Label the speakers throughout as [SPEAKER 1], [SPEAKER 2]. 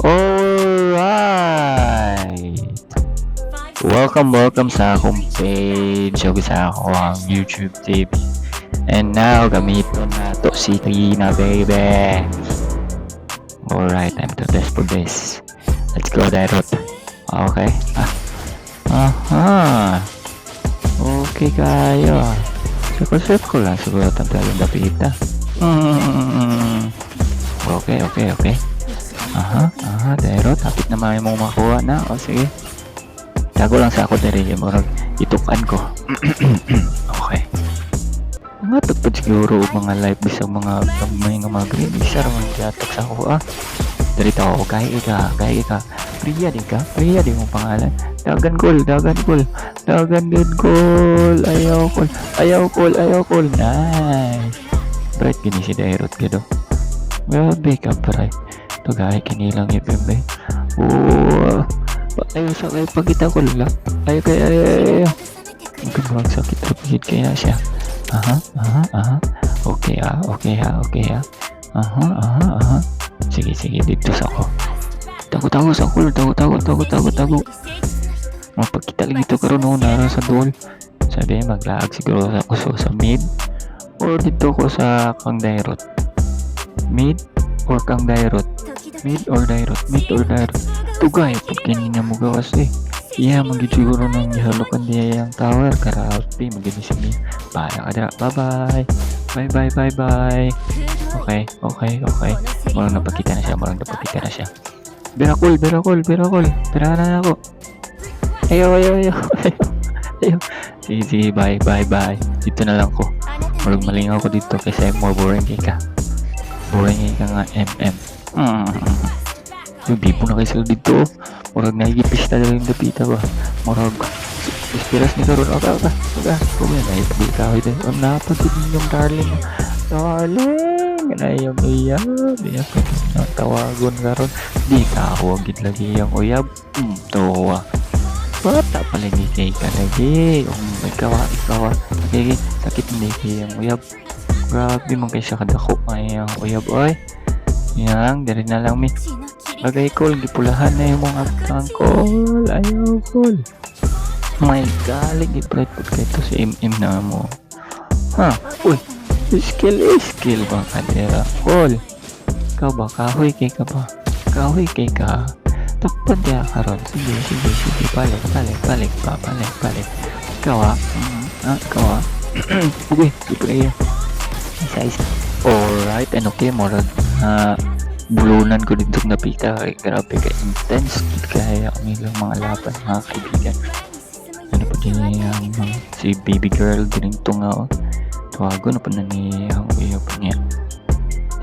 [SPEAKER 1] Alright! Welcome sa akong page o sa akong YouTube TV. And now, gamiton na to si Trina, baby. Alright, time to test for this. Let's go, Dairot. Okay. Aha. Okay kayo. Circle lang siguro tayong dapita. Okay. Aha, Dairot. Tapit na may mong makuha na. O, sige. Tago lang sa ako diri yung murag itukan ko. Okay. Mga tagpad siguro mga live bisang mga gamay nga mga green isa ra man giatok sa ako Dari tao kay ika. Priya di mo pangalan. Dagan goal. Ayaw goal. Nice. Bright gini si Dairot gado. Grabe ka pare. To gay kinilang ipembe. Oh. Ayaw sa kayo pagkita ko lang. Ayaw. Ang sakit rapid kaya siya. Aha. Okay ha. Aha. Sige, dito sa ako. Tago sa ako. Tago. Mapagkita lang ito karon no nara sa dool. Sabi maglaag siguro ako sa mid or dito ko sa kang Dairot. Mid or Dairot. Tugay pag kanina mo gawas iya magiging siguro nang ihalokan diya yung tower karaoke magiging sige para kada bye okay marang napakita na siya Berakol pera na ako ayaw sige bye dito na lang ko marang malingaw ko dito kasi more boring ka nga yung bipo na kayo sila dito murag naigipis na rin dapita ba murag ispiras ni karon okay kung yan ay pagkakaw ito ang napagod yung darling na yung uyab di ako tawagon karon di ka huwagin lagi yung uyab tawa bata pala ni kay ka lagi ikaw okay, sakit hindi kay yung uyab grabe man kayo siya kadako ay yung uyab oy yan dari na lang mi bagay call, gipulahan na yung mga tangkol. Ayaw call. My God, gipride po kayo sa na mo. Uy, skill ba kadera? Call. Ikaw ba? Kahoy kay ka ba? Takpan diya karon. Sige. Balik. Ikaw Uy, gipride. Isa. Alright, and okay, morag. Bulunan ko dito napita grabe ka intense kaya ang ilang mga laban mga kaibigan ano pa din yung si baby girl din tunga tawago na pa na niya ang iyo pa niya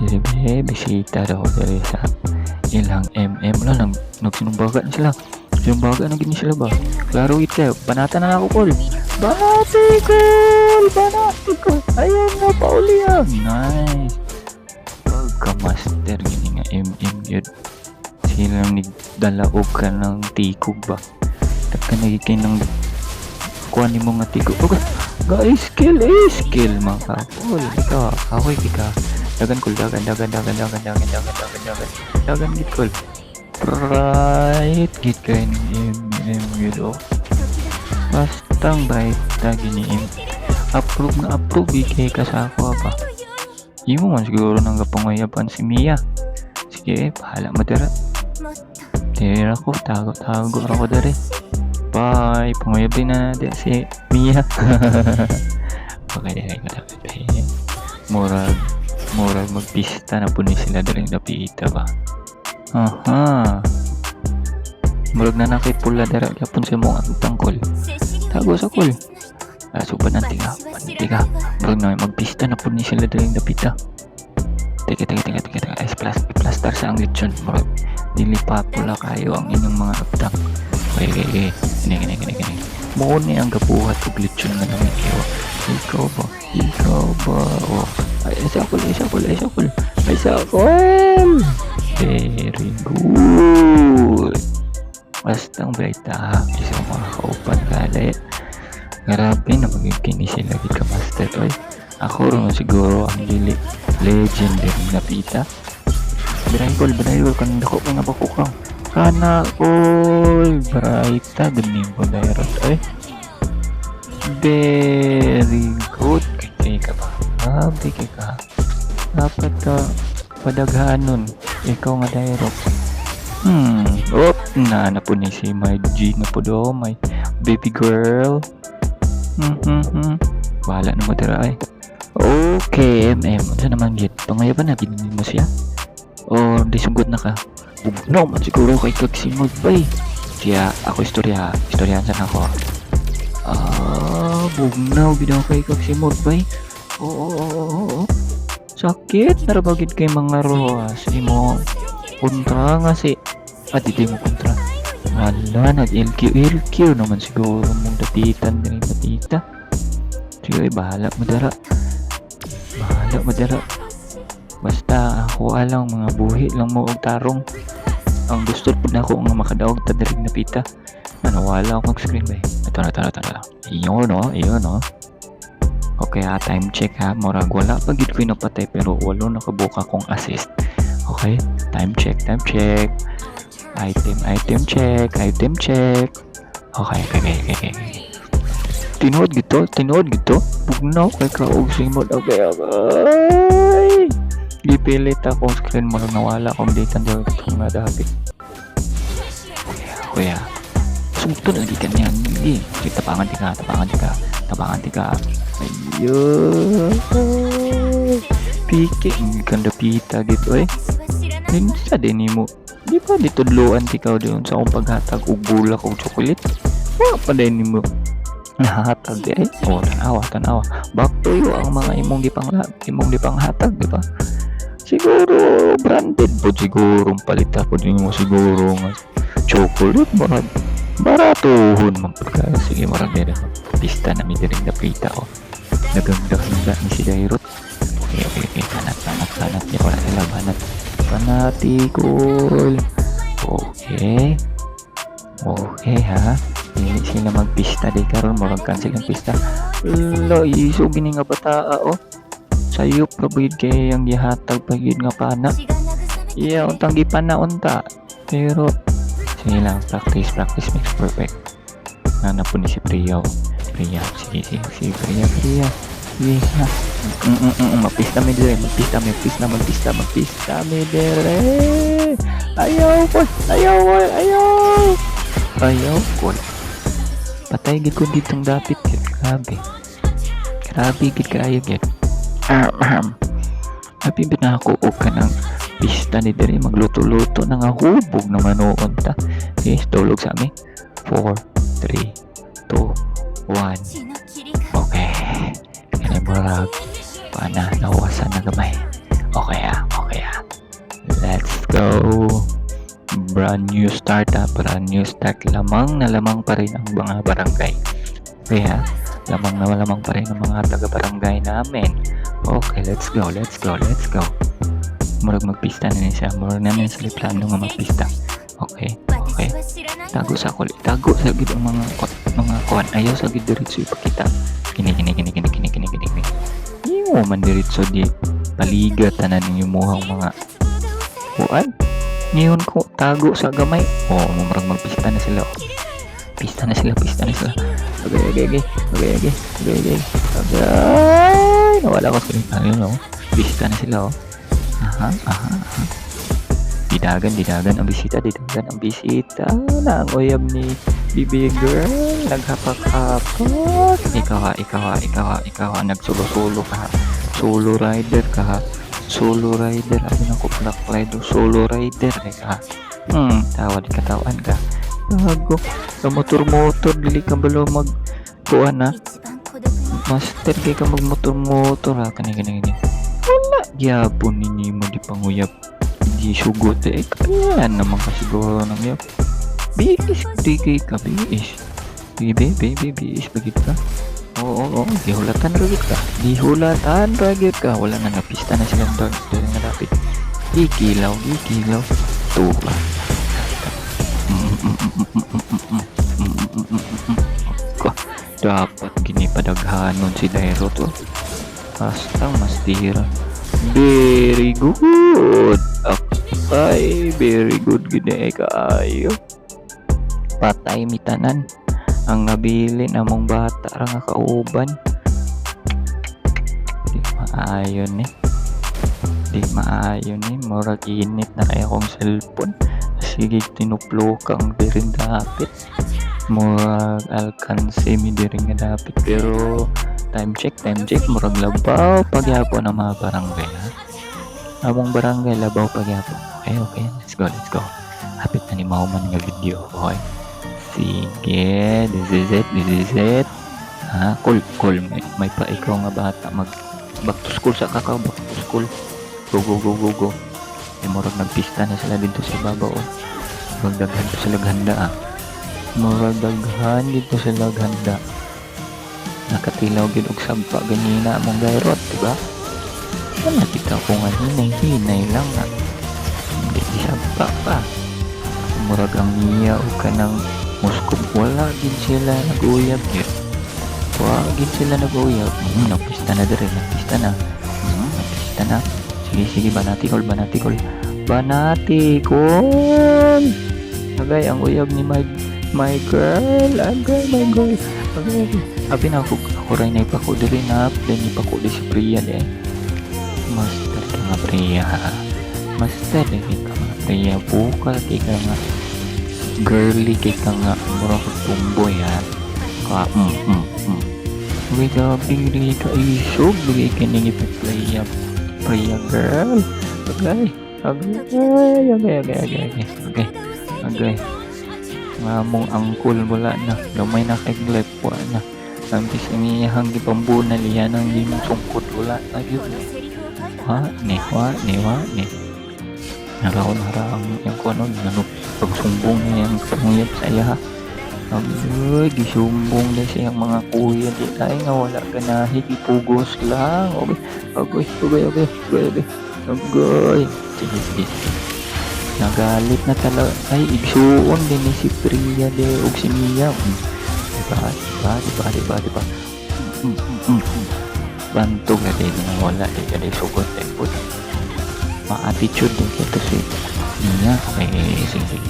[SPEAKER 1] dili bisita daw dari sa ilang wala nang nagsinumbaga na sila ba klaro ito banata na ako call banati ko ayan na paulihan nice ka-master gini nga yun silang nagdalaog ka ng tikog ba taka nagiging ng kuha ni mo nga tikog guys skill mga kapol ikaw kahoy ka dagan git kol right git kayo ng yun bastang bright na gini approve ikay ka sa ako pa Imo man siguro nang kapangayapan si Mia. Sige, bahala mo dira. Tira ko, tago ako dira. Bye, pangayapin na natin si Mia. Okay, Murag magpista na po ni sila dira napita ba. Aha. Murag na nakipula dira yapon si mga tangkol. Tago sa kol. Suban ng tiga bro na magpista na po ni sila daling dapita teka plaster sa ang lechon bro dilipat pula kayo ang inyong mga abdang okay gini mo ni ang gabuhat og lechon na namin ikaw ba ay isa ko very good bastang bright isang mga kaupan kada grabe na magiging sila ka master oy ako rin siguro ang legend din napita Binayol kan dako kay nga bakukang. Kana oy, barayta gani mo daerot ay. Very good kay ka ba? Grabe kay ka. Dapat ka padaghanon ikaw nga daerot. Na po ni si my G na po do, my baby girl. Bahala na mo dira ay. Okay, ano naman git? Pangaya ba na binili mo siya? O disugod na ka? No, man siguro kay kagsimod ba eh. Kaya ako istoryahan sana ako. Bugnaw ginaw kay kagsimod ba eh. Oo. Sakit, narabagid kay mga roas. Imo kontra nga si dito mo kontra. Wala, nag-LQ naman siguro mong datitan din yung datita. Sige, bahala mo dara. Basta ako alang mga buhi lang mo og tarong. Ang gusto po na ako nga makadaog tadalig na pita. Wala akong screen ba eh. Ito na. Iyon no. Okay time check ha. Murag wala pa gid ko napatay pero walo nakabuka kong assist. Okay, time check. Item check. Okay. Tinood gito. Bugnaw kay kaog simod. Okay. Gipilit ako screen mo lang nawala akong data daw itong nadabit. Kuya. Sumto na di kanyan. Hindi. Tapangan di ka. Ayun. Piki. Hindi kang dapita gitu eh. Minsa din mo. Di ba ditudloan ti ka doon sa akong paghatag og bulak og chocolate? Wala pa din mo. Nahatag eh. Tanawa. Back to you ang mga imong dipanghatag, di ba? Siguro branded po siguro palita po din mo siguro nga chocolate marag baratuhon man pagka sige marag din pista na mi diring napita o naganda ni si Dairot. Okay, sanat niya wala sila banat fanatikol. Okay ha. Hindi sila magpista di karon murag cancel ang pista. Iso gini nga bataa sayop kabid kay ang gihatag pagid nga pana. Iya untang gipana unta. Pero sige lang practice makes perfect. Nana po ni si Priya. Sige Priya. Sige ha. Magpista mi dire. Ayaw ko. Patay gid ko ditong dapit gid. Grabe gid kaayo gid. Napimbit na ako o ka ng pista ni Dere magluto-luto na nga hubog na manoon ta. Okay, tulog sa amin 4, 3, 2, 1. Okay kaya murag pana nawasan na gamay. Okay let's go. Brand new start lamang pa rin ang mga barangay. Kaya lamang pa rin ang mga taga-barangay namin. Okay, let's go. Murag magpista na siya. Murag namin sa plano nga magpista. Okay. Tago sa gid ang mga kuan. Ayaw sa gid diretso ipakita. Kini. Iyo man diretso di paligat tanan ninyo muhang mga kuan. Ngayon ko tago sa gamay. Murag magpista na sila. Pista na sila. Okay. Nawala ko sa ayun Pista na sila Aha. Didagan ang bisita. Na ang uyab ni baby girl. Naghapak-hapak. Ikaw nagsulo-sulo ka. Solo rider ka. Abi na ko black rider. Solo rider ka. Katawan ka. Bago. Sa motor dili ka balo mag kuan na. Master kay ka magmotor ha kani. Wala gyapon ninyo mo di panguyap. Di sugot kaya naman ka siguro nang yap. Biis di kay ka biis. Biis bagit ka. Oo, dihulatan ragit ka. Wala na napista na silang dog na dapat. Ikilaw. Tuba. Dapat gini padaghanon si Dairo to. Basta mas tira. Very good. Ay, very good gid kaayo. Patay mi tanan. Ang nabili namong bata ra nga kauban. Di maayo ni. Di maayo ni. Murag init na kaya akong cellphone. Sige, tinuplo kang dirin dapit. Murag alkanse mi dirin nga dapit. Pero time check. Murag labaw pagyapon ang mga barangay ha. Among barangay labaw pagyapon. Okay. Let's go. Hapit na ni Mauman nga video. Okay. Sige, this is it. Ha, cool. May pa ikaw nga bata back to school sa kakao, back to school. Go. Murag nagpista na sila dito sa ibabaw. Murag daghan to sila handa Murag daghan dito sila handa. Nakatilaw gid og sabpa ganina among gayrot, diba? Nakita ko nga hinay lang na. Hindi sabpa pa. Murag ang niya o kanang Moskov, wala din sila nag-uyab yun. Nagpista na din. Nagpista na. Sige, banatikol. Agay, ang uyab ni my girl. My girl. Agay. Abi na ako rin na ipakudili na. Then ipakudili si Priya Master ka nga Priya. Bukal kay ka nga. Girly kay ka nga mura ko tumboy ha Uy gabi ka isog Lugay ka nang ipa-play Priya girl Agay Ngamong angkul wala na Gamay na kay glep na Ambis ang iyahang ipambunal Iyan ang limang sungkot wala na yun Ni Naraon yung kuno pagsumbong niya yung panguyap sa iya ha. Gisumbong na siya yung mga kuya di ay nga wala ka na higipugos lang. Okay. Sige. Nagalit na talaga. Ay, igsuon din ni si Priya de og si Mia. Diba? Bantog na din na wala di ka sugot ay puta. Ma-attitude din kito si Mia. Sige.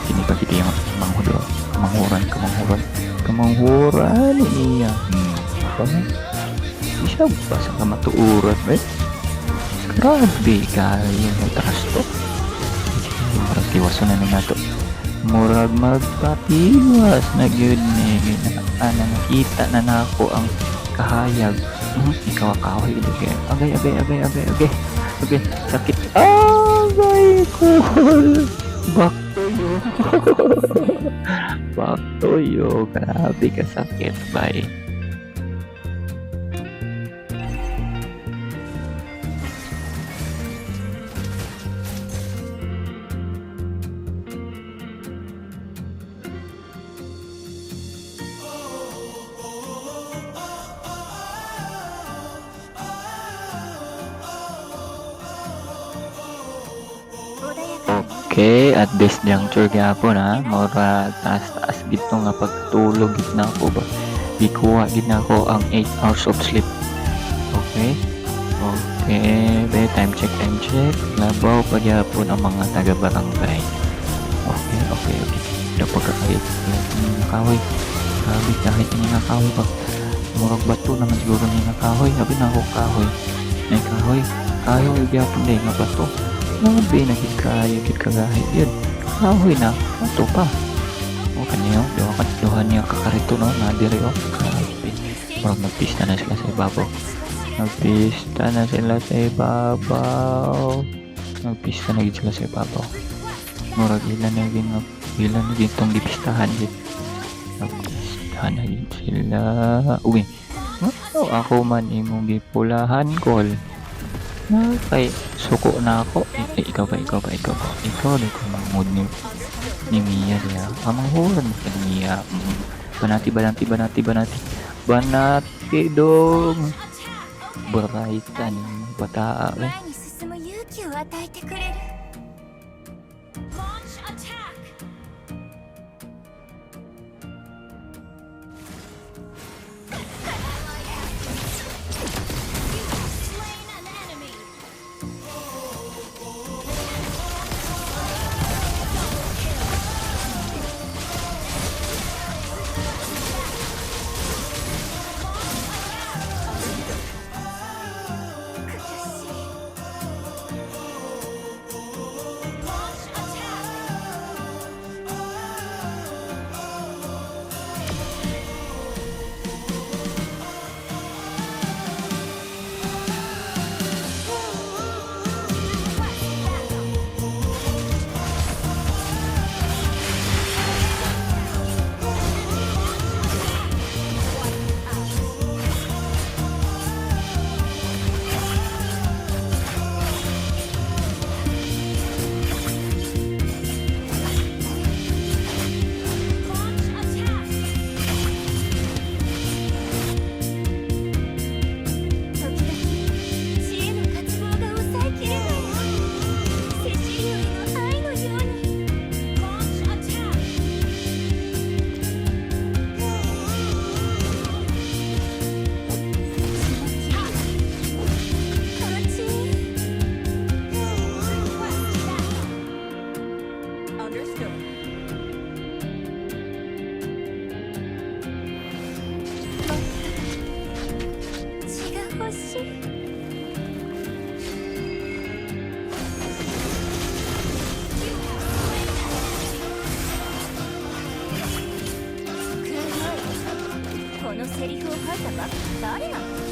[SPEAKER 1] Sini pa kita yung kamanghuran ni Mia. Di siya basa ka matuurat grabe kayo ng trasto. Murag tiwaso na nato. Murag magpatiwas na yun nakita na nako ang kahayag. Ikaw akahoy. Agay. Sakit. Agay cool. Back to you. Grabe ka sakit. Bye. Okay, at this juncture gyapon ha, mura taas gito nga pagtulog gid na ako ba. Gikuha gid na ako ang 8 hours of sleep. Okay, time check. Labaw pa gyapon ang mga taga-barangay. Okay. Dapat kakait nakahoy. Kahit ni nakahoy pa. Murag bato naman siguro ni nakahoy. Sabi na ako kahoy. Ay kahoy gyapon din nga bato. Nabi na gid kagahit yun. Kahoy na, ato pa. Kanyo, duha niya kakarito no, nadiri o. Parang nagpista na sila sa ibabaw. Nagpista na gid sila sa ibabaw. Murag ilan na gid tong gipistahan gid. Nagpistahan na gid sila. Uy, ako man imong gipulahan call. Okay, suko na ako. Ikaw ba? Ikaw din ko ng mood ni Mia niya. Amang huran ka ni Mia. Banati dong. Baraitan yung bataa eh.
[SPEAKER 2] 血が欲しい。このセリフを吐いたば誰なの？